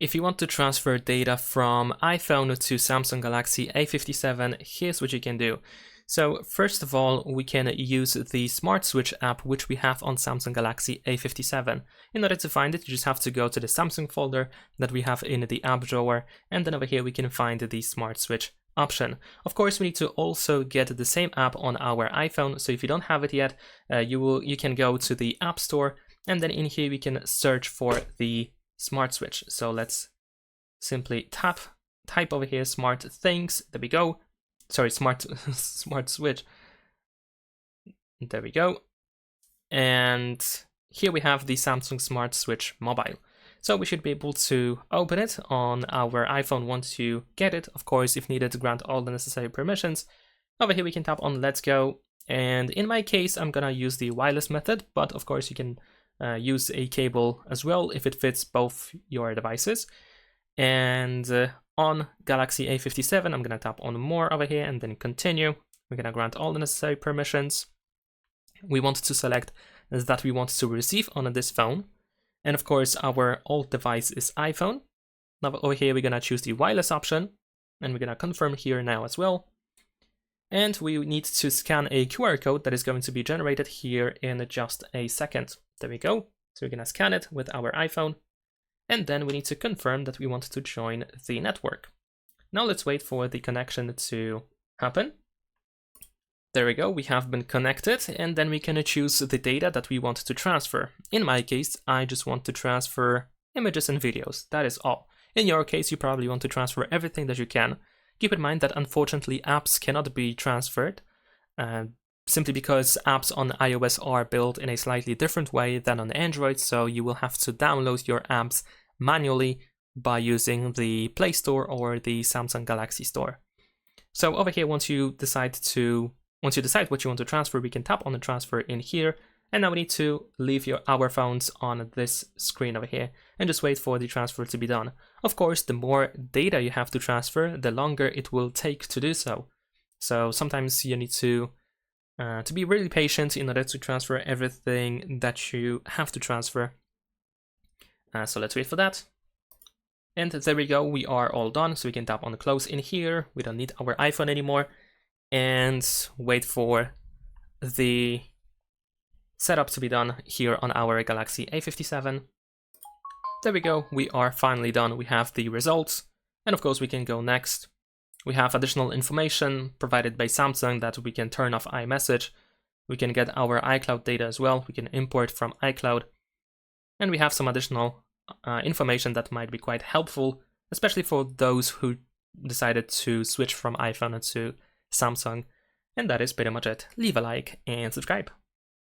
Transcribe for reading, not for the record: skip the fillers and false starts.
If you want to transfer data from iPhone to Samsung Galaxy A57, here's what you can do. So first of all, we can use the Smart Switch app which we have on Samsung Galaxy A57. In order to find it, you just have to go to the Samsung folder that we have in the app drawer, and then over here we can find the Smart Switch option. Of course, we need to also get the same app on our iPhone, so if you don't have it yet, you can go to the App Store, and then in here we can search for the Smart Switch. So let's simply type over here Smart Things. There we go. Sorry, Smart Switch. There we go. And here we have the Samsung Smart Switch Mobile. So we should be able to open it on our iPhone once you get it. Of course, if needed, grant all the necessary permissions. Over here we can tap on Let's Go. And in my case, I'm gonna use the wireless method, but of course you can use a cable as well if it fits both your devices. And on Galaxy A57, I'm gonna tap on More over here and then Continue. We're gonna grant all the necessary permissions. We want to select that we want to receive on this phone. And of course, our old device is iPhone. Now over here, we're gonna choose the wireless option, and we're gonna confirm here now as well. And we need to scan a QR code that is going to be generated here in just a second. There we go. So we're gonna scan it with our iPhone. And then we need to confirm that we want to join the network. Now let's wait for the connection to happen. There we go, we have been connected, and then we can choose the data that we want to transfer. In my case, I just want to transfer images and videos, that is all. In your case, you probably want to transfer everything that you can. Keep in mind that unfortunately apps cannot be transferred, simply because apps on iOS are built in a slightly different way than on Android, so you will have to download your apps manually by using the Play Store or the Samsung Galaxy Store. So over here, once you decide what you want to transfer, we can tap on the transfer in here, and now we need to leave our phones on this screen over here and just wait for the transfer to be done. Of course, the more data you have to transfer, the longer it will take to do so. So sometimes you need to be really patient in order to transfer everything that you have to transfer. So let's wait for that. And there we go, we are all done. So we can tap on the close in here. We don't need our iPhone anymore. And wait for the setup to be done here on our Galaxy A57. There we go, we are finally done. We have the results. And of course we can go next. We have additional information provided by Samsung that we can turn off iMessage. We can get our iCloud data as well. We can import from iCloud. And we have some additional information that might be quite helpful, especially for those who decided to switch from iPhone to Samsung. And that is pretty much it. Leave a like and subscribe.